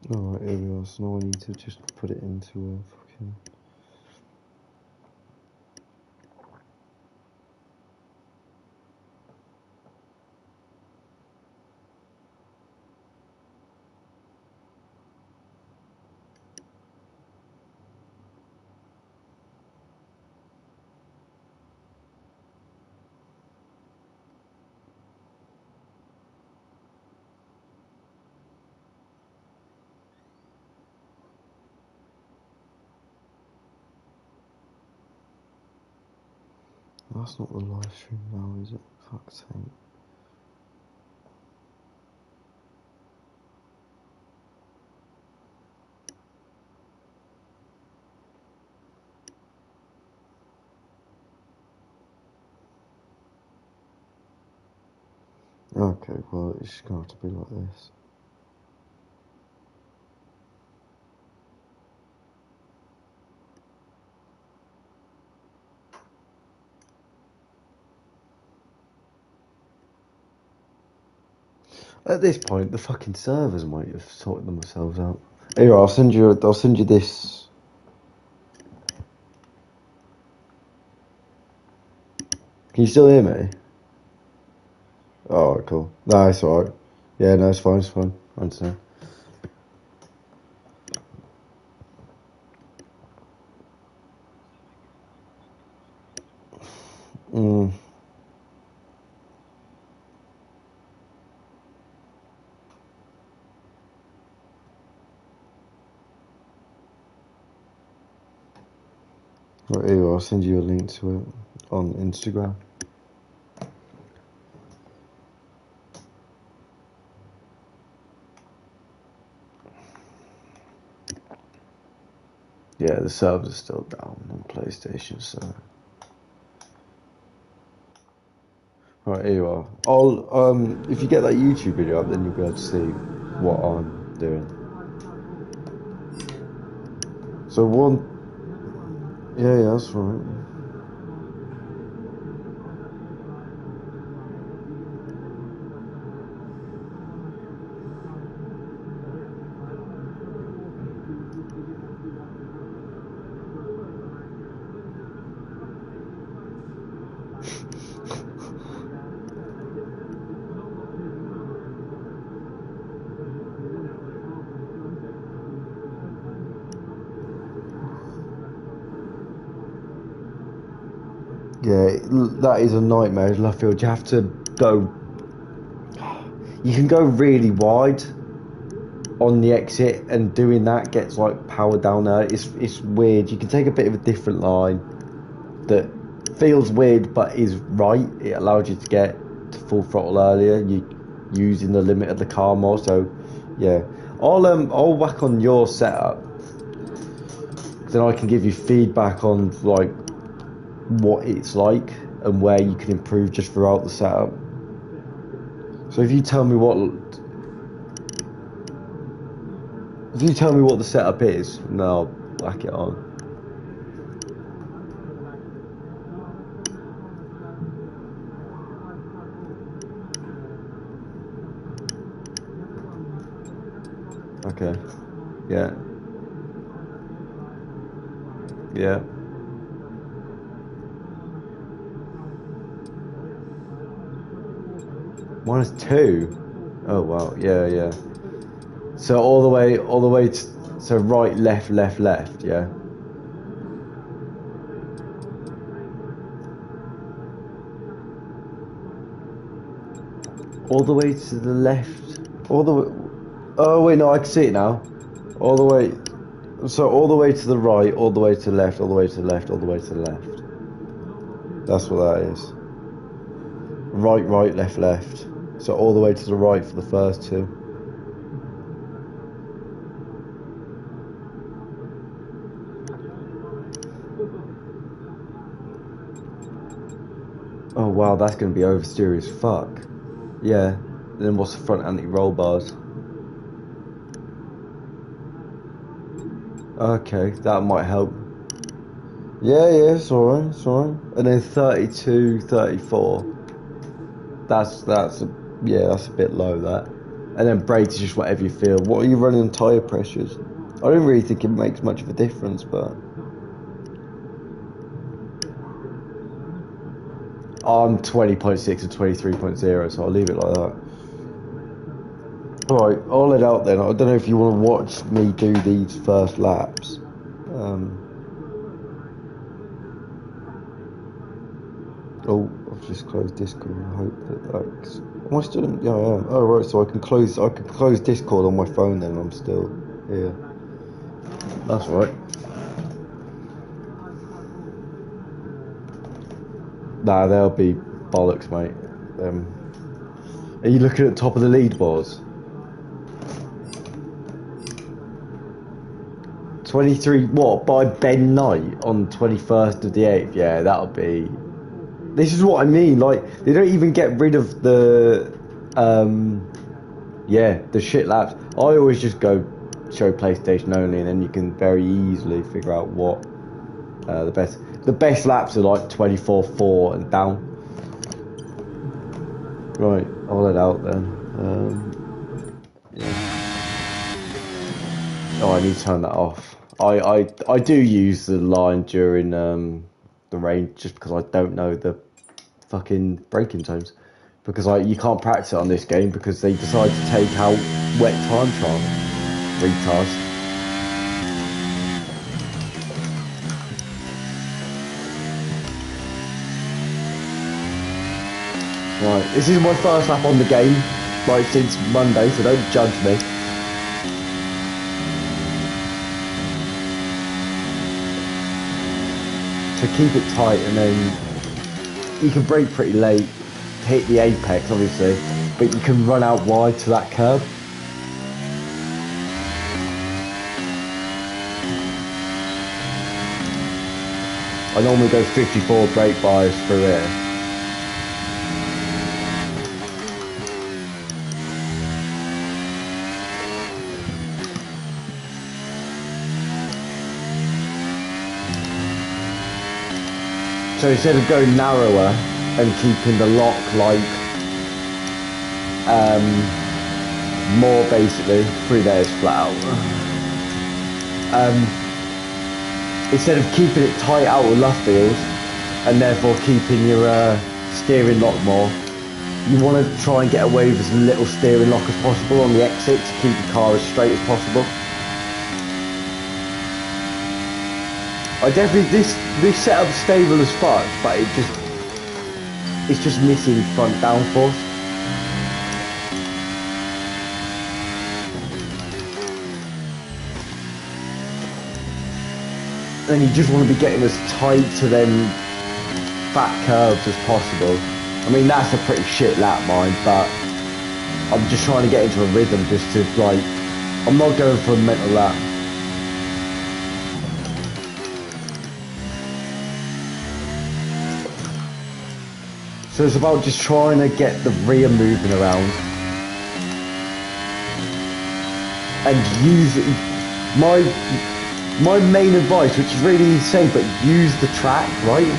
Alright, here we are. So now I need to just put it into a fucking... That's not the live stream now, is it? Fuck's sake. Okay, well, it's just gonna have to be like this. At this point, the fucking servers might have sorted themselves out. Anyway, I'll send you this. Can you still hear me? Oh, cool. No, it's alright. Yeah, no, it's fine, I understand. Mm. Right, here, I'll send you a link to it on Instagram. Yeah, the servers are still down on PlayStation, so... Right, here you are. I'll, if you get that YouTube video up, then you'll be able to see what I'm doing. So yeah, that's right. Yeah, that is a nightmare, Luffield. You have to go... You can go really wide on the exit, and doing that gets, like, powered down there. It's weird. You can take a bit of a different line that feels weird, but is right. It allows you to get to full throttle earlier. You using the limit of the car more, so, yeah. I'll whack on your setup. Then I can give you feedback on, like, what it's like and where you can improve just throughout the setup. So if you tell me what the setup is, then I'll whack it on. Okay. Yeah. Yeah. -2. Oh wow. Yeah. So all the way to, so right, left, yeah. All the way to the left. All the way. Oh wait, no, I can see it now. All the way. So all the way to the right, all the way to the left, all the way to the left, all the way to the left. That's what that is. Right, left. So all the way to the right for the first two. Oh wow, that's going to be oversteer as fuck. Yeah. Then what's the front anti-roll bars? Okay, that might help. Yeah, it's alright. And then 32, 34. That's a bit low, that. And then brakes is just whatever you feel. What are you running on tyre pressures? I don't really think it makes much of a difference, but I'm 20.6 and 23.0, so I'll leave it like that. Alright, I'll let out then. I don't know if you want to watch me do these first laps. Oh, I've just closed Discord. I hope that that's... Am I still in... Yeah, I am. Oh, right, so I can close Discord on my phone then. I'm still here. That's right. Nah, they'll be bollocks, mate. Are you looking at the top of the leaderboards? 23, what, by Ben Knight on 21st of the 8th? Yeah, that'll be... This is what I mean, like, they don't even get rid of the, yeah, the shit laps. I always just go show PlayStation only, and then you can very easily figure out what the best laps are like 24.4 and down. Right, I'll let out then. Yeah. Oh, I need to turn that off. I do use the line during the rain just because I don't know the fucking braking times, because you can't practice it on this game because they decide to take out wet time trial. Retards. Right, this is my first lap on the game, like since Monday, so don't judge me. So keep it tight, and then you can brake pretty late to hit the apex, obviously, but you can run out wide to that curb. I normally go 54 brake bias through here. So instead of going narrower and keeping the lock like more basically through there is flat out. Instead of keeping it tight out with Luffield and therefore keeping your steering lock more, you want to try and get away with as little steering lock as possible on the exit to keep the car as straight as possible. I definitely, this setup's stable as fuck, but it's just missing front downforce. And you just want to be getting as tight to them fat curves as possible. I mean, that's a pretty shit lap mine, but I'm just trying to get into a rhythm just to like, I'm not going for a mental lap. So it's about just trying to get the rear moving around and use it. My main advice, which is really insane, but use the track, right?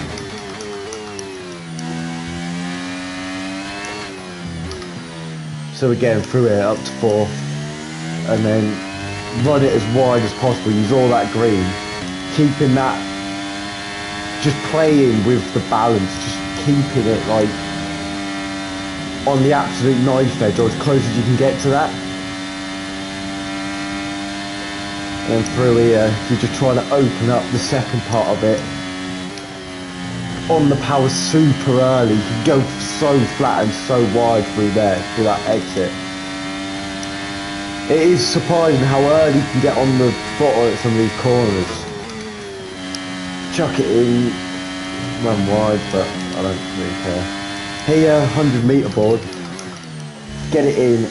So again, through it up to 4th, and then run it as wide as possible, use all that green, keeping that, just playing with the balance, just keeping it like on the absolute knife edge or as close as you can get to that. And then through here, you're just trying to open up the second part of it. On the power super early, you can go so flat and so wide through there, through that exit. It is surprising how early you can get on the throttle at some of these corners. Chuck it in, run wide, but I don't really care. Here, 100 metre board, get it in.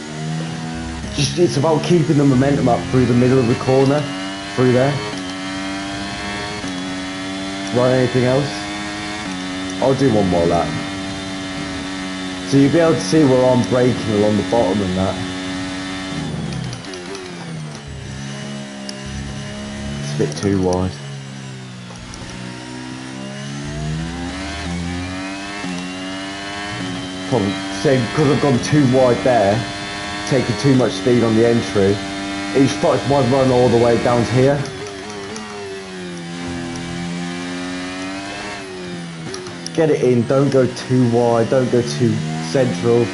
Just, it's about keeping the momentum up through the middle of the corner, through there. Right, anything else? I'll do one more lap. So you'll be able to see where I'm braking along the bottom and that. It's a bit too wide. Probably, say, because I've gone too wide there, taking too much speed on the entry. He starts my run all the way down to here. Get it in, don't go too wide, don't go too central.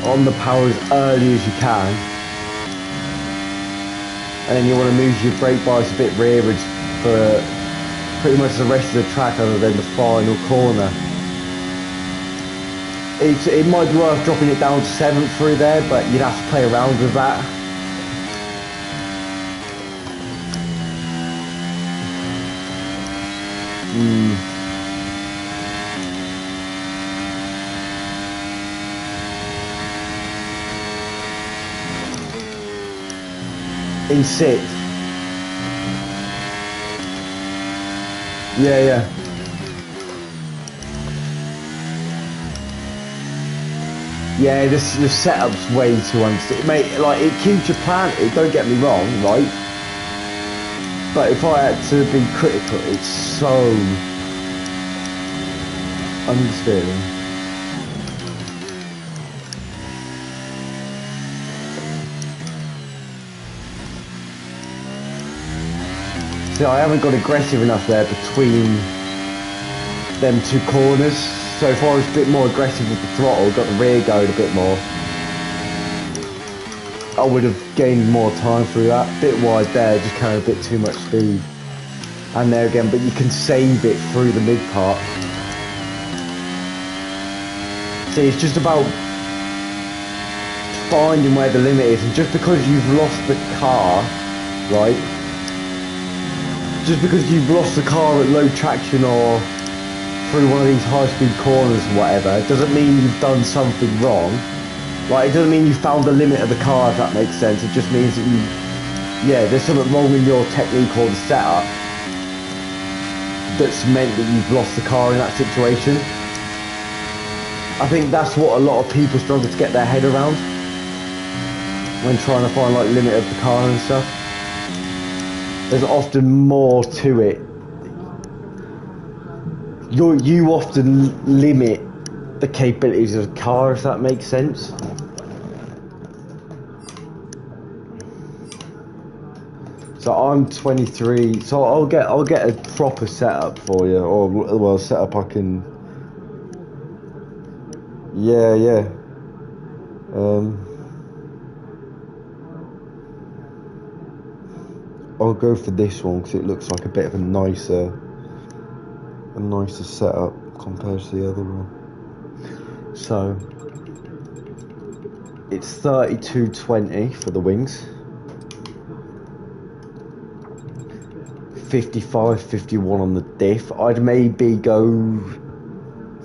On the power as early as you can. And then you want to move your brake bias a bit rearwards for pretty much the rest of the track other than the final corner. It might be worth dropping it down to 7th through there, but you'd have to play around with that. In 6th. Yeah. Yeah, the setup's way too unstable. Mate, like, it keeps you planted, don't get me wrong, right? But if I had to be critical, it's so unstable. See, I haven't got aggressive enough there between them two corners. So if I was a bit more aggressive with the throttle, got the rear going a bit more, I would have gained more time through that. Bit wide there, just carrying a bit too much speed. And there again, but you can save it through the mid part. See, it's just about finding where the limit is, and just because you've lost the car, right? Just because you've lost the car at low traction or through one of these high-speed corners or whatever, doesn't mean you've done something wrong. Like, it doesn't mean you found the limit of the car, if that makes sense. It just means that there's something wrong in your technique or the setup that's meant that you've lost the car in that situation. I think that's what a lot of people struggle to get their head around when trying to find, like, limit of the car and stuff. There's often more to it. You often limit the capabilities of the car, if that makes sense. So I'm 23, so I'll get a proper setup for you, or well, setup I can. Yeah. I'll go for this one because it looks like a bit of a nicer setup compared to the other one. So it's 3220 for the wings, 55, 51 on the diff. I'd maybe go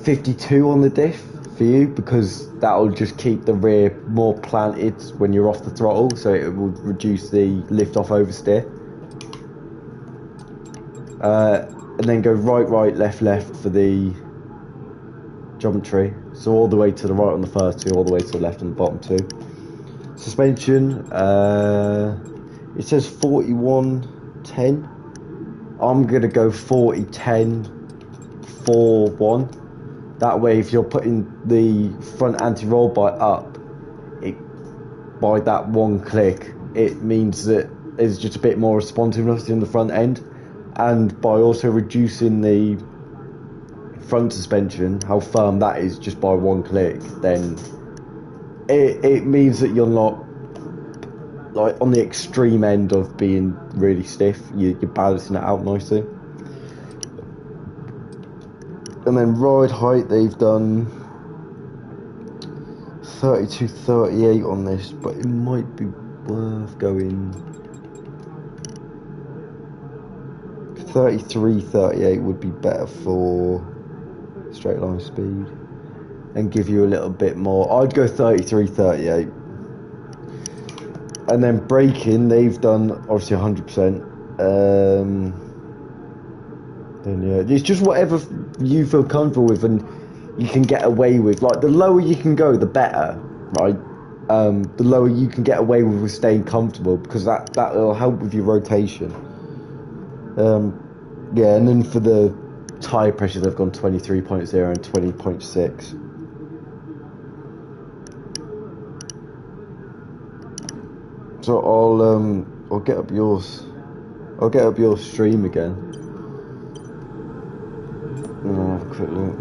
52 on the diff for you, because that'll just keep the rear more planted when you're off the throttle, so it will reduce the lift off oversteer. And then go right, left for the geometry. So all the way to the right on the first two, all the way to the left on the bottom two. Suspension, it says 4110. I'm gonna go 4010 4-1. That way, if you're putting the front anti-roll bar up, by that one click, it means that there's just a bit more responsiveness in the front end. And by also reducing the front suspension, how firm that is just by one click, then it means that you're not, like, on the extreme end of being really stiff. You're balancing it out nicely. And then ride height, they've done 32-38 on this, but it might be worth going 33-38 would be better for straight line speed and give you a little bit more. I'd go 33-38. And then braking, they've done obviously 100%. Then yeah, it's just whatever you feel comfortable with and you can get away with. Like, the lower you can go, the better, right? The lower you can get away with staying comfortable, because that will help with your rotation. Yeah, and then for the tyre pressure, they've gone 23.0 and 20.6. So I'll get up yours. I'll get up your stream again. And I'll have a quick look.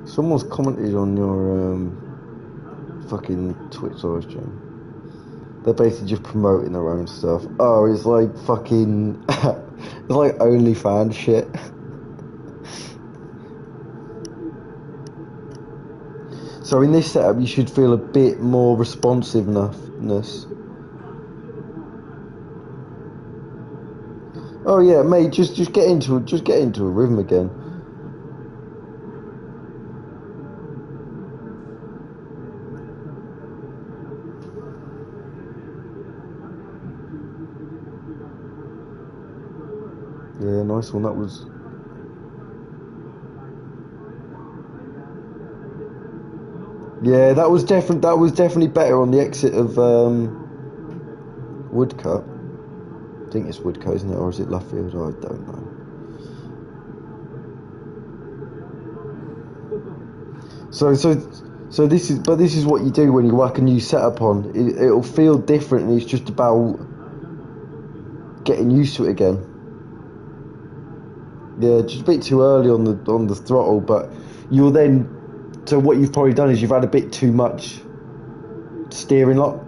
Someone's commented on your fucking Twitch live stream. They're basically just promoting their own stuff. Oh, it's like fucking... it's like OnlyFans shit. So in this setup, you should feel a bit more responsiveness. Oh yeah, mate, just get into a rhythm again. Yeah, nice one. That was. Yeah, that was definitely better on the exit of Woodcut. I think it's Woodcut, isn't it, or is it Luffield? I don't know. So this is what you do when you whack a new setup on. It'll feel different, and it's just about getting used to it again. Yeah, just a bit too early on the throttle, but you'll then. So what you've probably done is you've had a bit too much steering lock.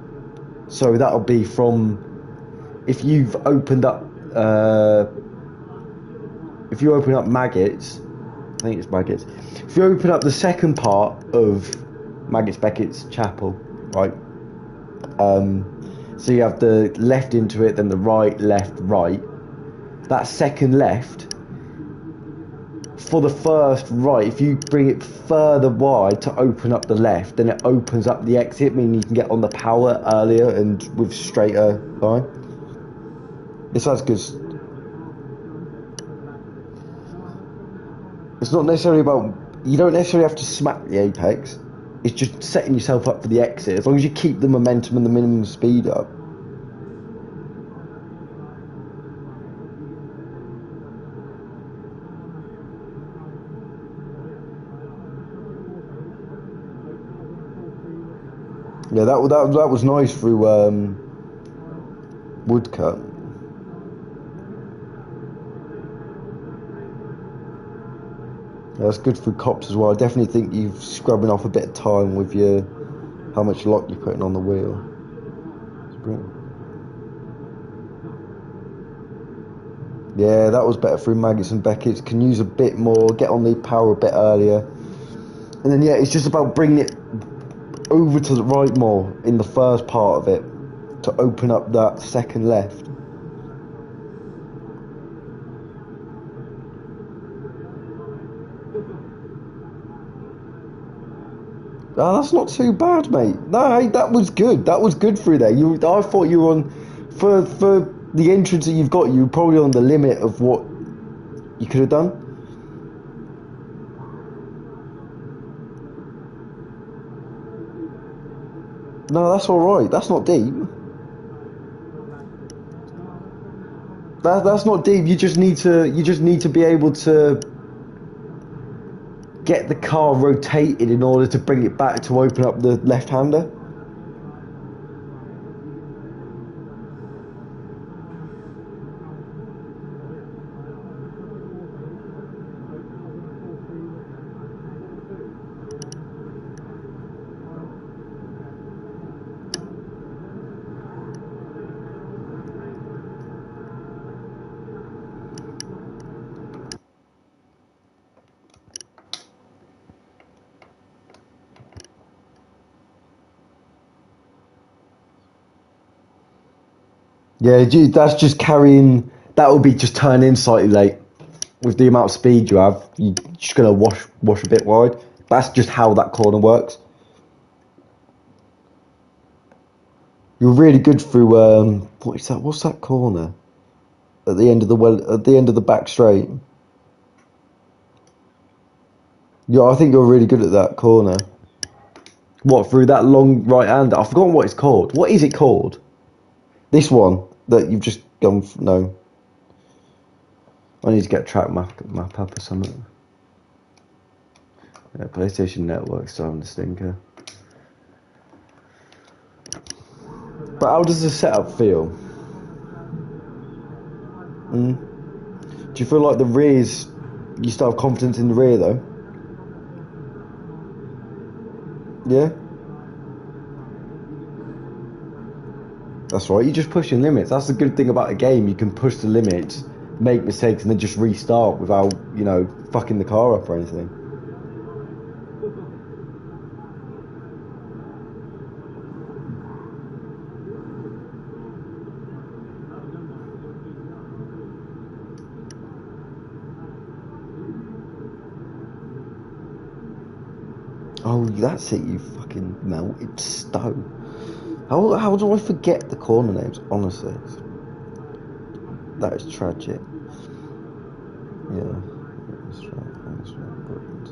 So that'll be from if you've opened up Maggots. I think it's Maggots. If you open up the second part of Maggots Beckett's Chapel, right? So you have the left into it, then the right, left, right. That second left. For the first right, if you bring it further wide to open up the left, then it opens up the exit, meaning you can get on the power earlier and with straighter line. Yes, that's good. It's not necessarily about, you don't necessarily have to smack the apex. It's just setting yourself up for the exit. As long as you keep the momentum and the minimum speed up. Yeah, that was nice through Woodcut. Yeah, that's good through Cops as well. I definitely think you're scrubbing off a bit of time with your how much lock you're putting on the wheel. It's brilliant. Yeah, that was better through Maggots and Beckett's. Can use a bit more, get on the power a bit earlier. And then yeah, it's just about bringing it over to the right more in the first part of it to open up that second left. Oh, that's not too bad, mate. No, hey, that was good. That was good through there. I thought you were on for the entrance that you've got. You were probably on the limit of what you could have done. No, that's all right. That's not deep. That's not deep. You just need to be able to get the car rotated in order to bring it back to open up the left-hander. Yeah, that's just carrying. That will be just turning slightly late. With the amount of speed you have, you're just gonna wash a bit wide. That's just how that corner works. You're really good through what is that? What's that corner? At the end of the back straight. Yeah, I think you're really good at that corner. What, through that long right hander? I've forgotten what it's called. What is it called? This one that you've just gone. No. I need to get a track map up or something. Yeah, PlayStation Network still having a stinker. But how does the setup feel? Do you feel like the rears, you still have confidence in the rear though? Yeah? That's right, you're just pushing limits. That's the good thing about a game. You can push the limits, make mistakes, and then just restart without, you know, fucking the car up or anything. Oh, that's it, you fucking melted stone. How do I forget the corner names, honestly? That is tragic. Yeah. That's right, brilliant.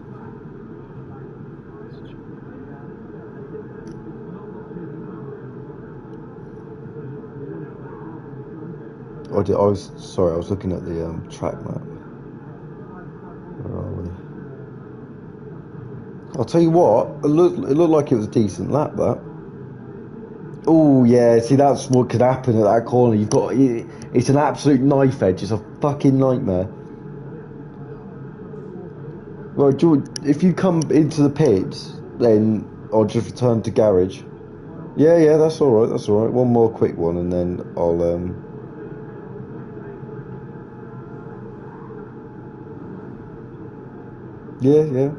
I was sorry, I was looking at the track map. Where are we? I'll tell you what, it looked like it was a decent lap, that. Oh yeah, see that's what could happen at that corner. It's an absolute knife edge. It's a fucking nightmare. Right, if you come into the pits, then I'll just return to garage. Yeah, that's all right. That's all right. One more quick one, and then I'll. Yeah.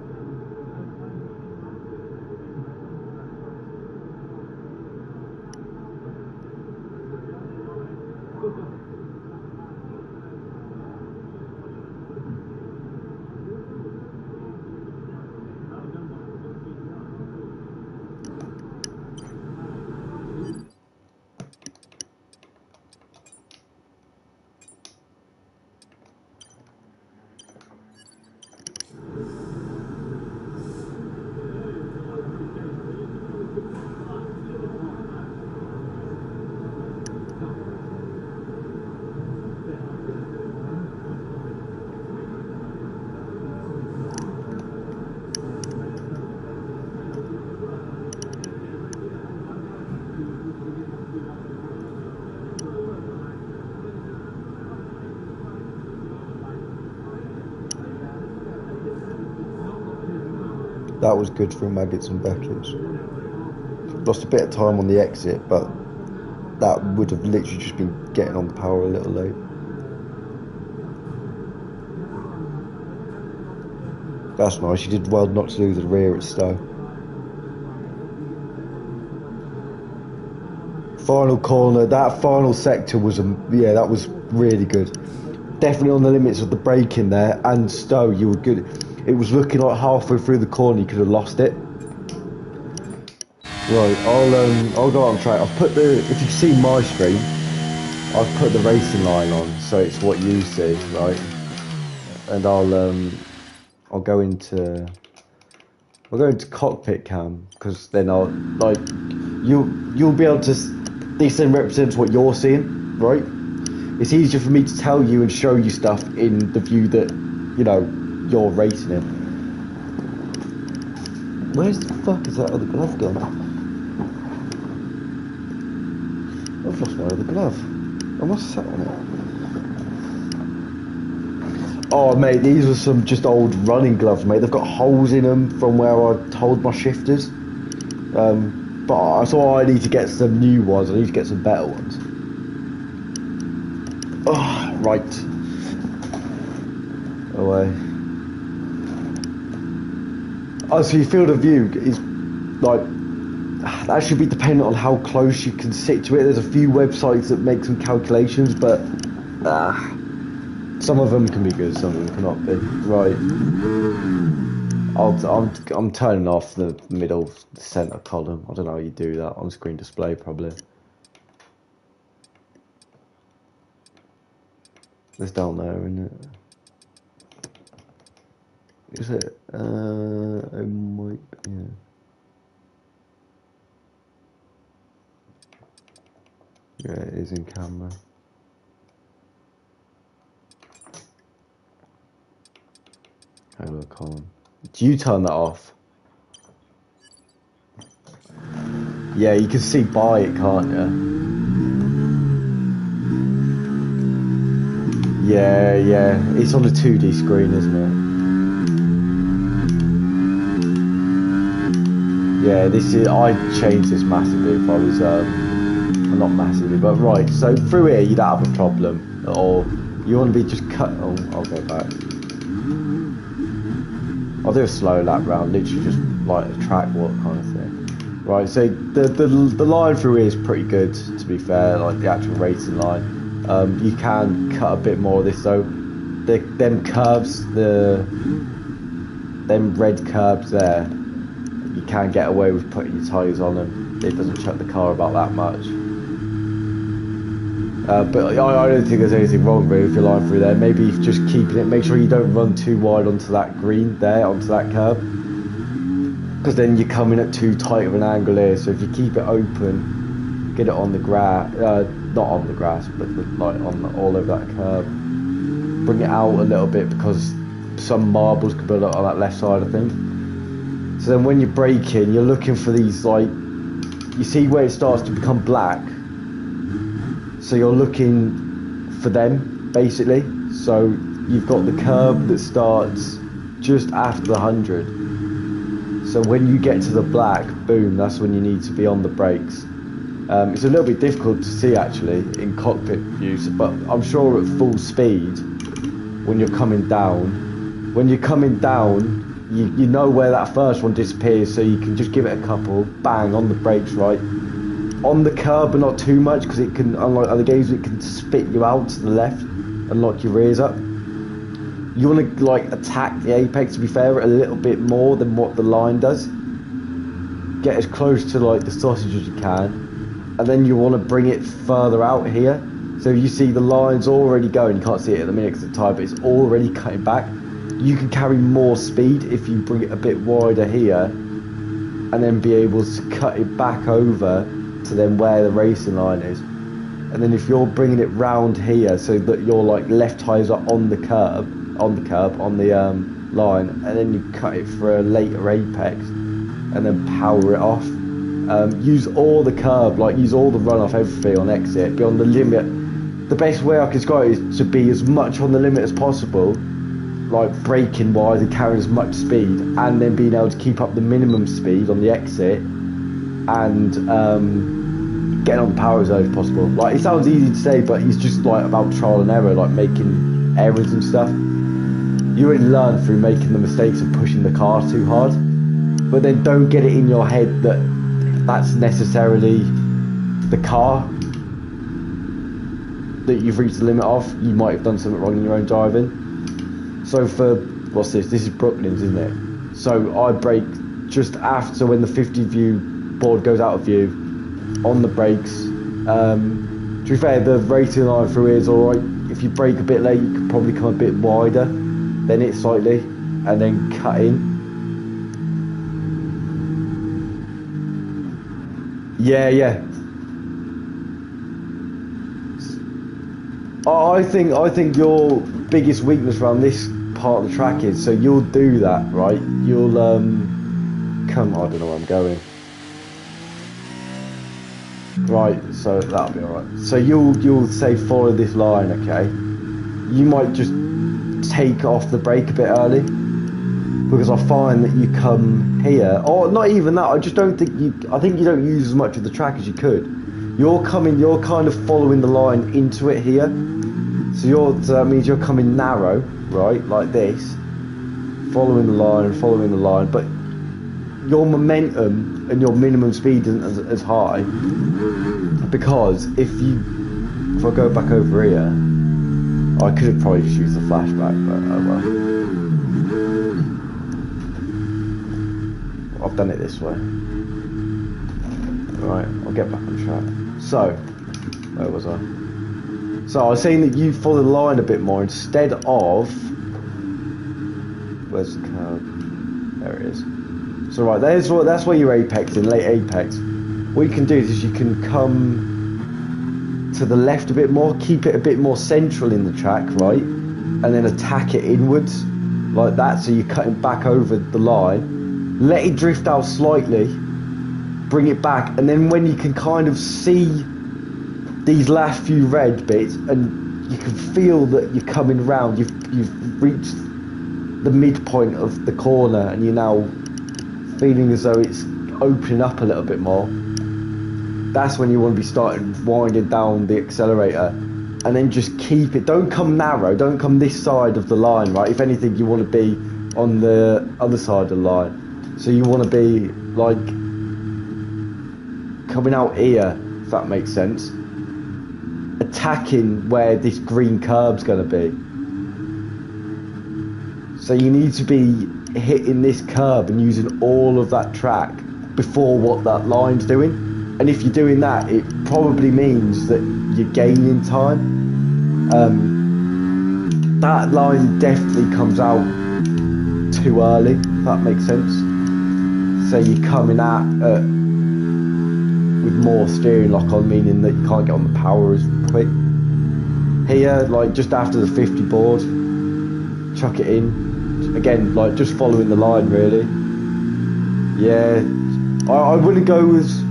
That was good for Maggots and Beckett's. Lost a bit of time on the exit, but that would have literally just been getting on the power a little late. That's nice. You did well not to lose the rear at Stowe. Final corner, that final sector was, that was really good. Definitely on the limits of the braking there, and Stowe, you were good. It was looking like halfway through the corner you could have lost it. Right, I'll go on track. If you can see my screen, I've put the racing line on, so it's what you see, right? And I'll go into cockpit cam, because then you'll be able to. This then represents what you're seeing, right? It's easier for me to tell you and show you stuff in the view that, you know, you're racing in. Where's the fuck is that other glove gone? I've lost my other glove. I must have sat on it. Oh mate, these are some just old running gloves, mate. They've got holes in them from where I hold my shifters. But so I need to get some new ones. I need to get some better ones. Oh, right. Away. Oh, so your field of view is like, that should be dependent on how close you can sit to it. There's a few websites that make some calculations, but some of them can be good, some of them cannot be. Right. I'm turning off the middle center column. I don't know how you do that on screen display, probably. It's down there, isn't it? Is it? It might. Yeah. Yeah, it is in camera. Hello, Colin. Do you turn that off? Yeah, you can see by it, can't you? Yeah, yeah. It's on a 2D screen, isn't it? Yeah, this is. I changed this massively if I was, well, not massively, but right. So through here, you don't have a problem, or you want to be just cut. Oh, I'll go back. I'll do a slow lap round, literally just like a track walk kind of thing. Right, so the line through here is pretty good, to be fair, like the actual racing line. You can cut a bit more of this though. Them curves, them red curves there, you can get away with putting your tyres on them. It doesn't chuck the car about that much. But I don't think there's anything wrong really if you're lying through there. Maybe just keeping it, make sure you don't run too wide onto that green there, onto that curb. Because then you're coming at too tight of an angle here. So if you keep it open, get it on the grass, not on the grass, but like all over that curb. Bring it out a little bit because some marbles could build up on that left side, I think. So then when you're braking, you're looking for these, like, you see where it starts to become black. So you're looking for them, basically. So you've got the curb that starts just after the 100. So when you get to the black, boom, that's when you need to be on the brakes. It's a little bit difficult to see actually in cockpit views, but I'm sure at full speed, when you're coming down, you know where that first one disappears, so you can just give it a couple, bang, on the brakes, right? On the curb, but not too much, because it can, unlike other games, it can spit you out to the left and lock your rears up. You want to like attack the apex, to be fair, a little bit more than what the line does. Get as close to like the sausage as you can, and then you want to bring it further out here. So you see the line's already going. You can't see it at the minute because it's tight, but it's already cutting back. You can carry more speed if you bring it a bit wider here, and then be able to cut it back over to then where the racing line is. And then if you're bringing it round here so that your like left tyres are on the curb, on the line, and then you cut it for a later apex and then power it off. Use all the curb, like use all the runoff, everything on exit, be on the limit. The best way I can describe it is to be as much on the limit as possible, like braking wise and carrying as much speed, and then being able to keep up the minimum speed on the exit and getting on the power zone if possible. Like, it sounds easy to say, but it's just like about trial and error, like making errors and stuff. You really learn through making the mistakes of pushing the car too hard, but then don't get it in your head that that's necessarily the car that you've reached the limit of. You might have done something wrong in your own driving. So for, what's this? This is Brooklands, isn't it? So I brake just after when the 50 view board goes out of view, on the brakes. To be fair, the racing line through here is alright. If you brake a bit late, you could probably come a bit wider than it slightly, and then cut in. Yeah. I think your biggest weakness around this part of the track is, so you'll do that, right? You'll I don't know where I'm going. Right, so that'll be alright. So you'll say follow this line, okay? You might just take off the brake a bit early, because I find that you come here, or not even that, I think you don't use as much of the track as you could. You're kind of following the line into it here. So that means you're coming narrow, right, like this, following the line, but your momentum and your minimum speed isn't as high, because if I go back over here, I could have probably just used the flashback, but oh well. I've done it this way. Right, I'll get back on track. So, where was I? So I was saying that you follow the line a bit more instead of, where's the curve? There it is. So right, that's where you're apexing, late apex. What you can do is you can come to the left a bit more, keep it a bit more central in the track, right? And then attack it inwards. like that, so you're cutting back over the line, let it drift out slightly, bring it back, and then when you can kind of see these last few red bits and you can feel that you're coming round, you've reached the midpoint of the corner and you're now feeling as though it's opening up a little bit more. That's when you want to be starting winding down the accelerator, and then just keep it. Don't come narrow, don't come this side of the line, right? If anything, you want to be on the other side of the line. So you want to be like coming out here, if that makes sense, attacking where this green curb's going to be. So you need to be hitting this curb and using all of that track before what that line's doing. And if you're doing that, it probably means that you're gaining time. That line definitely comes out too early, if that makes sense. So you're coming at with more steering lock on, meaning that you can't get on the power as quick. Here, like just after the 50 board, chuck it in. Again, like just following the line really. Yeah, I wouldn't go as...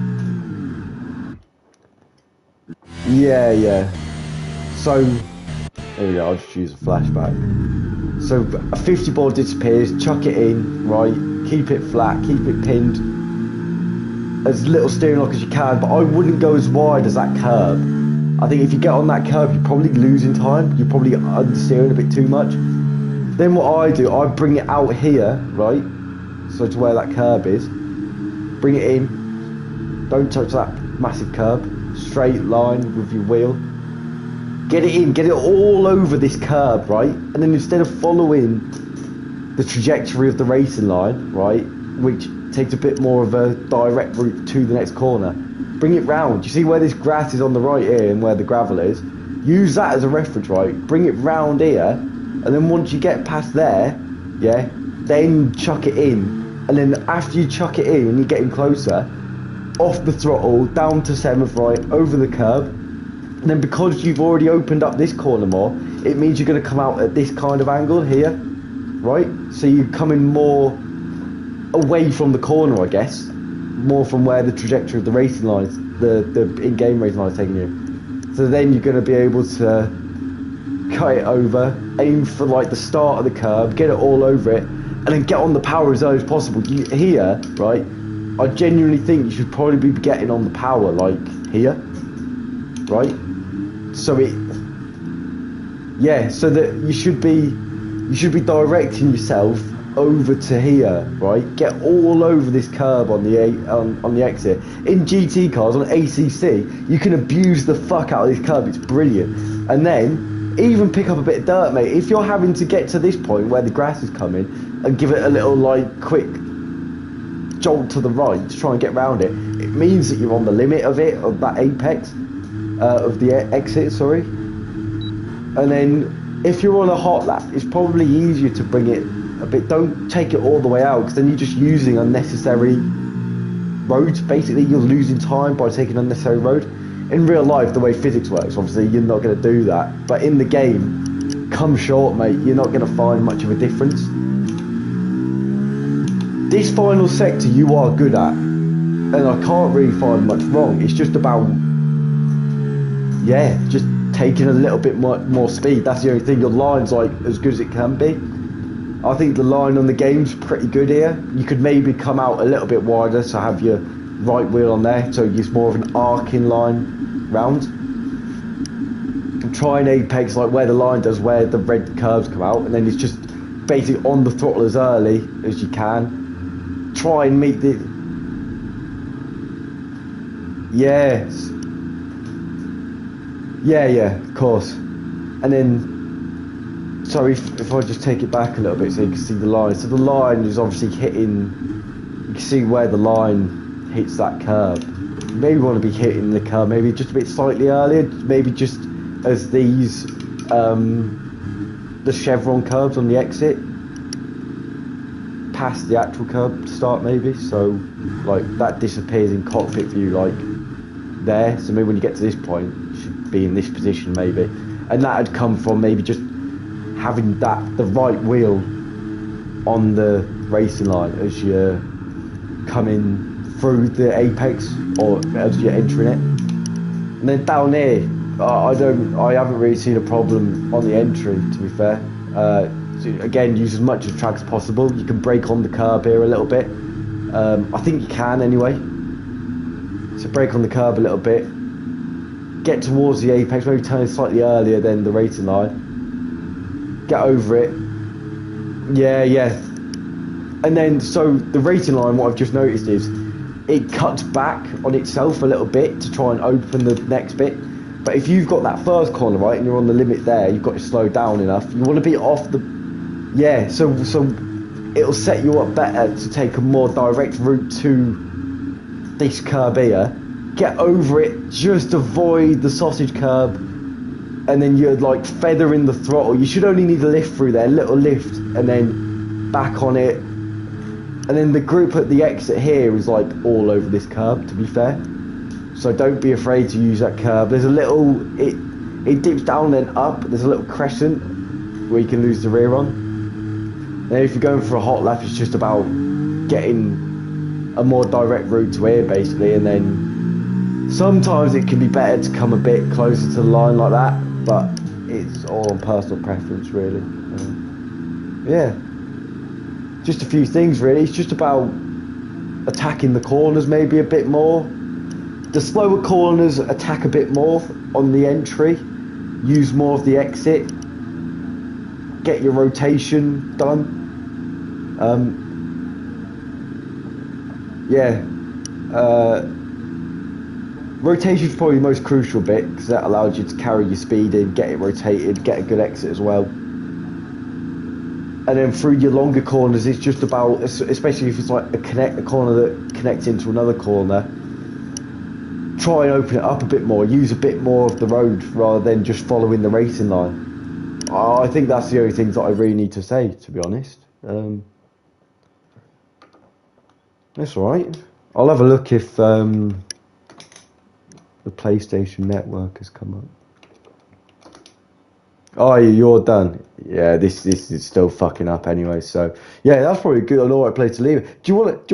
Yeah. So, there we go, I'll just use a flashback. So, a 50 board disappears, chuck it in, right, keep it flat, keep it pinned, as little steering lock as you can, but I wouldn't go as wide as that curb. I think if you get on that curb, you're probably losing time, you're probably understeering a bit too much. Then what I do, I bring it out here, right, so to where that curb is, bring it in, don't touch that massive curb, straight line with your wheel, get it in, get it all over this curb, right, and then instead of following the trajectory of the racing line, right, which takes a bit more of a direct route to the next corner, bring it round. You see where this grass is on the right here and where the gravel is? Use that as a reference, right, bring it round here, and then once you get past there, yeah, then chuck it in. And then after you chuck it in and you're getting closer, off the throttle, down to 7th right, over the curb. And then because you've already opened up this corner more, it means you're going to come out at this kind of angle here, right? So you're coming more away from the corner, I guess. More from where the trajectory of the racing line is, the in-game racing line is taking you. So then you're going to be able to cut it over, aim for like the start of the curb, get it all over it, and then get on the power as early as possible. Here, right, I genuinely think you should probably be getting on the power like here, right? So so that you should be directing yourself over to here, right? Get all over this curb on the exit. In GT cars, on ACC, you can abuse the fuck out of this curb. It's brilliant. And then even pick up a bit of dirt, mate. If you're having to get to this point where the grass is coming and give it a little like quick jolt to the right to try and get around it, it means that you're on the limit of that apex of the exit, sorry. And then if you're on a hot lap, it's probably easier to bring it a bit. Don't take it all the way out, because then you're just using unnecessary roads. Basically, you're losing time by taking unnecessary road. In real life, the way physics works, obviously, you're not going to do that. But in the game, come short, mate. You're not going to find much of a difference. This final sector you are good at, and I can't really find much wrong. It's just about, just taking a little bit more speed. That's the only thing. Your line's like as good as it can be. I think the line on the game's pretty good here. You could maybe come out a little bit wider, so have your right wheel on there, so it's more of an arcing line round. And try and apex like where the line does, where the red curves come out, and then it's just basically on the throttle as early as you can. Try and meet the... Yes. Yeah, of course. And then, sorry, if I just take it back a little bit so you can see the line. So the line is obviously hitting, you can see where the line hits that curve. You maybe want to be hitting the curve maybe just a bit slightly earlier, maybe just as these, the chevron curves on the exit, past the actual curb start maybe, so like that disappears in cockpit view like there, so maybe when you get to this point you should be in this position maybe, and that had come from maybe just having the right wheel on the racing line as you're coming through the apex or as you're entering it. And then down here, I haven't really seen a problem on the entry, to be fair. So again, use as much of the track as possible. You can brake on the curb here a little bit. I think you can anyway. So brake on the curb a little bit. Get towards the apex, maybe turn slightly earlier than the racing line. Get over it. Yeah. And then, so the racing line, what I've just noticed is it cuts back on itself a little bit to try and open the next bit. But if you've got that first corner, right, and you're on the limit there, you've got to slow down enough. You want to be off the... Yeah, so it'll set you up better to take a more direct route to this curb here. Get over it, just avoid the sausage curb, and then you're like feathering the throttle. You should only need a lift through there, a little lift, and then back on it. And then the group at the exit here is like all over this curb, to be fair. So don't be afraid to use that curb. There's a little, it dips down then up. There's a little crescent where you can lose the rear on. And if you're going for a hot lap, it's just about getting a more direct route to here, basically. And then sometimes it can be better to come a bit closer to the line like that, but it's all on personal preference, really. Yeah. Just a few things, really. It's just about attacking the corners maybe a bit more. The slower corners attack a bit more on the entry. Use more of the exit. Get your rotation done. Rotation is probably the most crucial bit because that allows you to carry your speed in, get it rotated, get a good exit as well. And then through your longer corners, it's just about, especially if it's like a corner that connects into another corner, try and open it up a bit more, use a bit more of the road rather than just following the racing line. I think that's the only things that I really need to say, to be honest. That's all right. I'll have a look if the PlayStation Network has come up. Oh, you're done. Yeah, this is still fucking up anyway. So yeah, that's probably good. An alright place to leave it. Do you want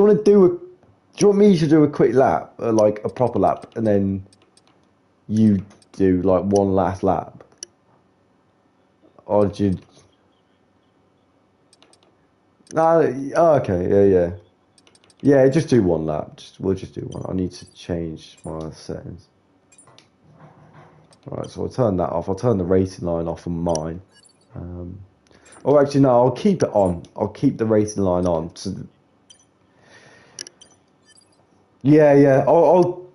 me to do a quick lap, like a proper lap, and then you do like one last lap, or do you? No. Oh, okay. Yeah. Just do one lap. We'll just do one. I need to change my settings. Alright, so I'll turn that off. I'll turn the racing line off on mine. Or actually, no, I'll keep it on. I'll keep the racing line on. So, yeah. I'll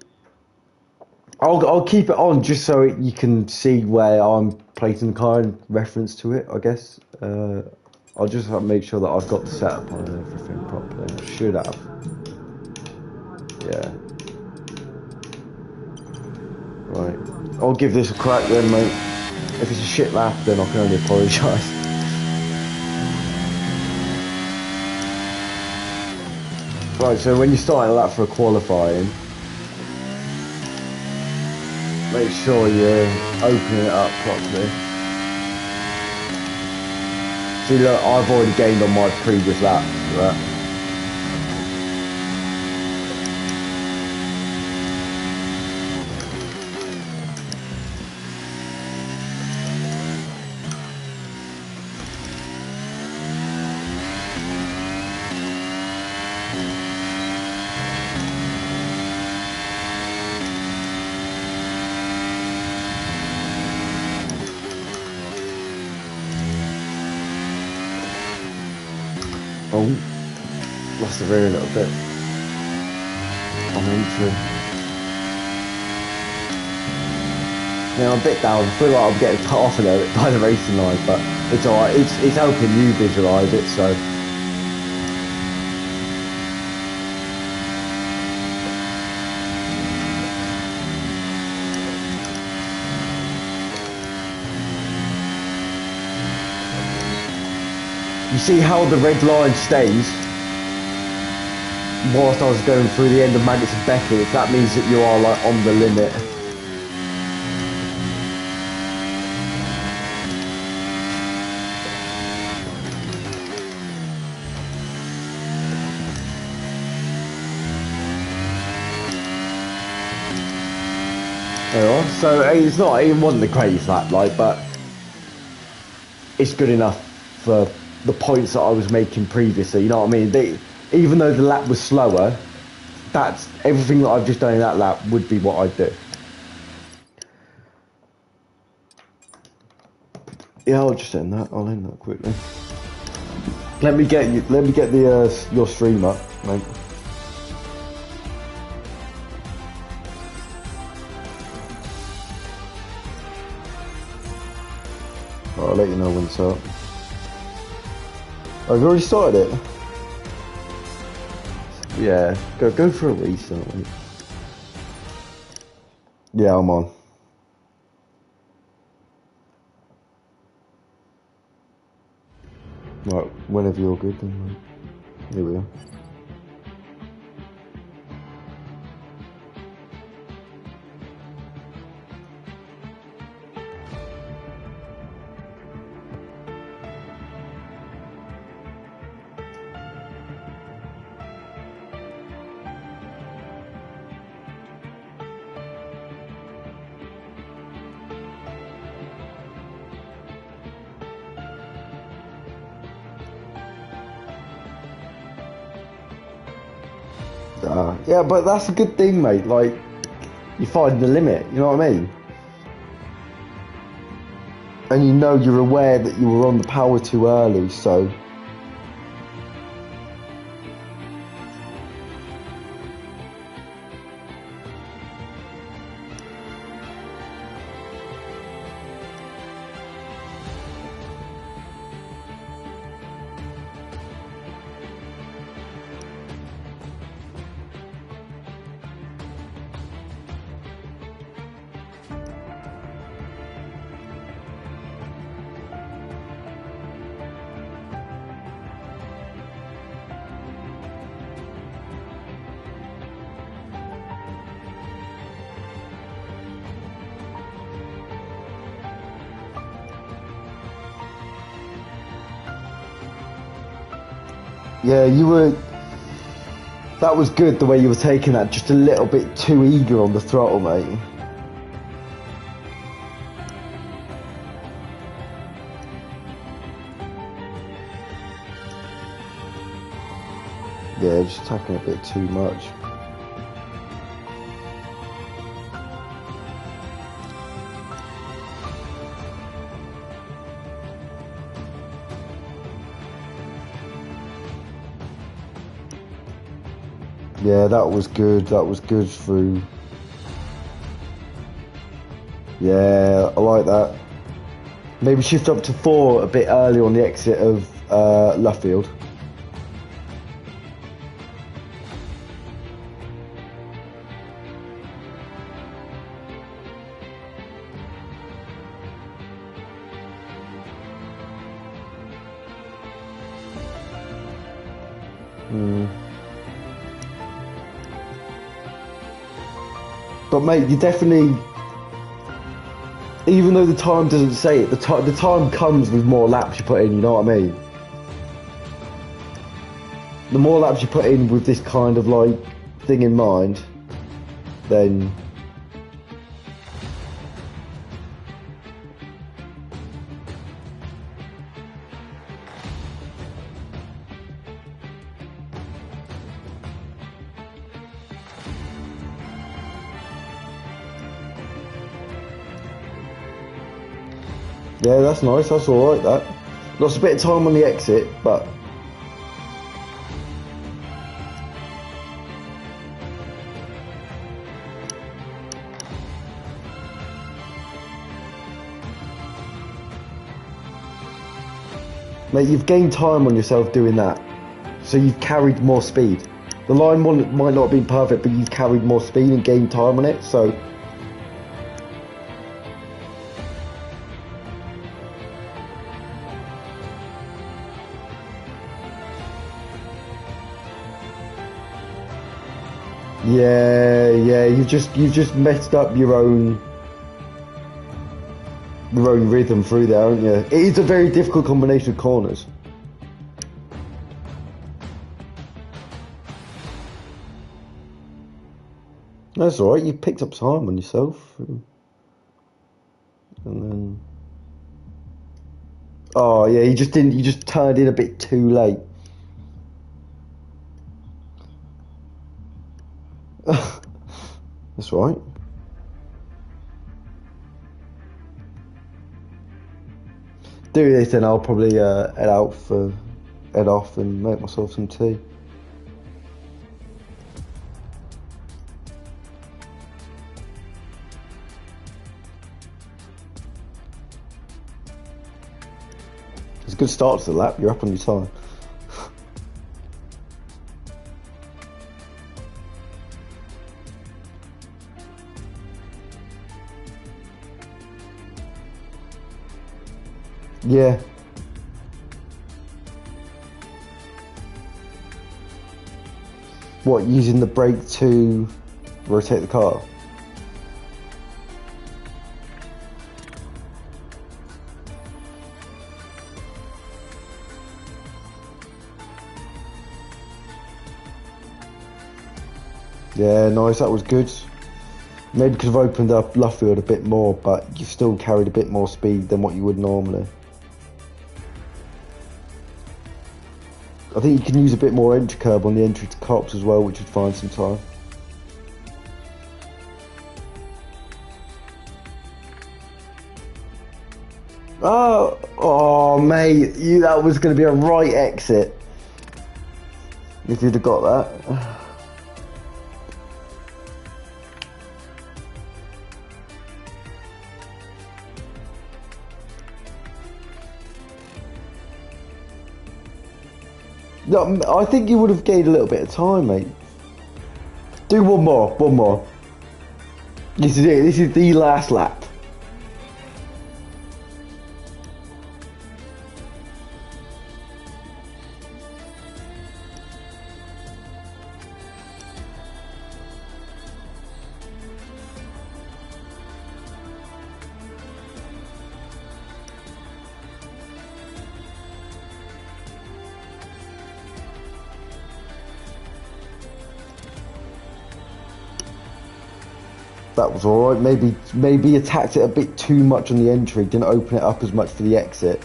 keep it on just so you can see where I'm placing the car in reference to it, I guess. I'll just have to make sure that I've got the setup on and everything properly. I should have. Yeah. Right. I'll give this a crack then, mate. If it's a shit lap, then I can only apologise. Right, so when you're starting a lap for a qualifying, make sure you're opening it up properly. See, look, I've already gained on my previous lap. Right? Oh, lost the rear a little bit. I'm entry. Now I'm a bit down. I feel like I'm getting cut off a little bit by the racing line, but it's alright. It's helping you visualise it, so. You see how the red line stays whilst I was going through the end of Maggots and Beckett? That means that you are like on the limit. There you are. So it's not, it wasn't the greatest lap, like, but it's good enough for the points that I was making previously. You know what I mean? Even though the lap was slower, that's everything that I've just done in that lap would be what I'd do. Yeah, I'll just end that. I'll end that quickly. Let me get the your stream up, mate. I'll let you know when it's up. Oh, you've already started it? Yeah, go for a restart, mate. Yeah, I'm on. Right, whenever you're good, then mate. Here we are. Yeah, but that's a good thing, mate. Like, you find the limit, you know what I mean? And you know you're aware that you were on the power too early, so... Yeah, you were... That was good, the way you were taking that, just a little bit too eager on the throttle, mate. Yeah, just taking a bit too much. Yeah, that was good. That was good through. Yeah, I like that. Maybe shift up to 4 a bit early on the exit of Luffield. But mate, you definitely, even though the time doesn't say it, the time comes with more laps you put in, you know what I mean? The more laps you put in with this kind of like thing in mind, then yeah, that's nice, that's alright that. Lost a bit of time on the exit, but mate, you've gained time on yourself doing that. So you've carried more speed. The line might not have been perfect, but you've carried more speed and gained time on it, so yeah, you've just messed up your own rhythm through there, haven't you? It is a very difficult combination of corners. That's all right. You picked up time on yourself, and then. Oh yeah, you just didn't. You just turned in a bit too late. That's right. Do this, then I'll probably head off and make myself some tea. It's a good start to the lap. You're up on your time. Yeah. What, using the brake to rotate the car? Yeah, nice, that was good. Maybe because I've opened up Luffield a bit more, but you've still carried a bit more speed than what you would normally. I think you can use a bit more entry curb on the entry to Cops as well, which would find some time. Oh, mate, that was going to be a right exit if you'd have got that. No, I think you would have gained a little bit of time, mate. Do one more. This is it. This is the last lap. That was all right. Maybe attacked it a bit too much on the entry. Didn't open it up as much for the exit.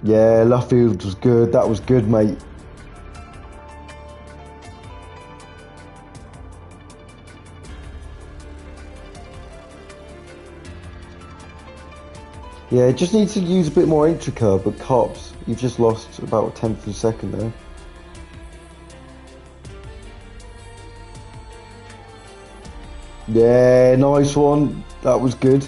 Yeah, Luffield was good. That was good, mate. Yeah, just needs to use a bit more entry curb, but Cops, you've just lost about a tenth of a second there. Yeah, nice one. That was good.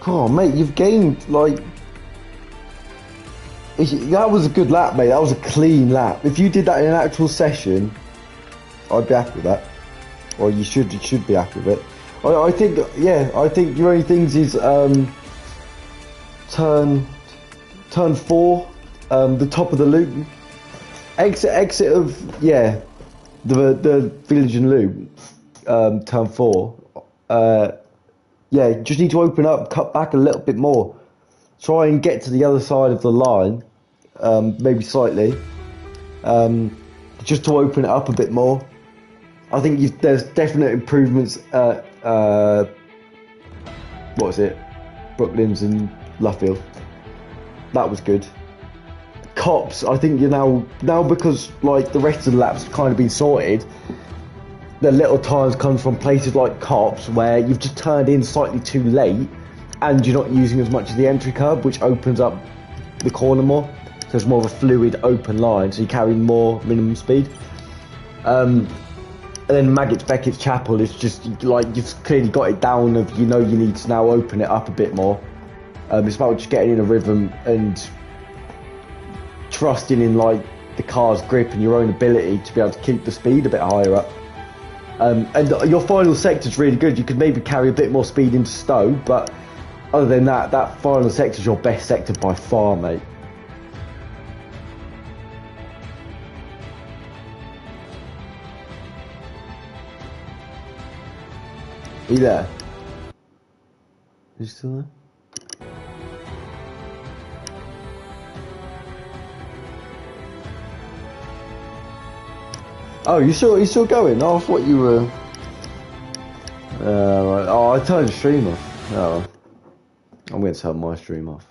Oh, mate, you've gained, like... That was a good lap, mate. That was a clean lap. If you did that in an actual session, I'd be happy with that. Or you should be happy with it. I think, yeah, I think your only things is turn 4, the top of the loop. Exit of, yeah, the village and loop, turn 4. Yeah, just need to open up, cut back a little bit more. Try and get to the other side of the line, maybe slightly, just to open it up a bit more. I think there's definite improvements at, what was it, Brooklands and Luffield. That was good. Cops, I think you're now because like the rest of the laps have kind of been sorted, the little times come from places like Cops where you've just turned in slightly too late and you're not using as much of the entry curb, which opens up the corner more. So it's more of a fluid open line, so you carry more minimum speed. And then Beckett's Chapel is just like you've clearly got it down of you need to now open it up a bit more. It's about just getting in a rhythm and trusting in like the car's grip and your own ability to be able to keep the speed a bit higher up. And your final sector's really good. You could maybe carry a bit more speed into Stowe, but other than that, that final sector's your best sector by far, mate. Are you there? Are you still there? Oh, you still going? Oh, I thought you were. Right. Oh, I turned the stream off. Oh, I'm going to turn my stream off.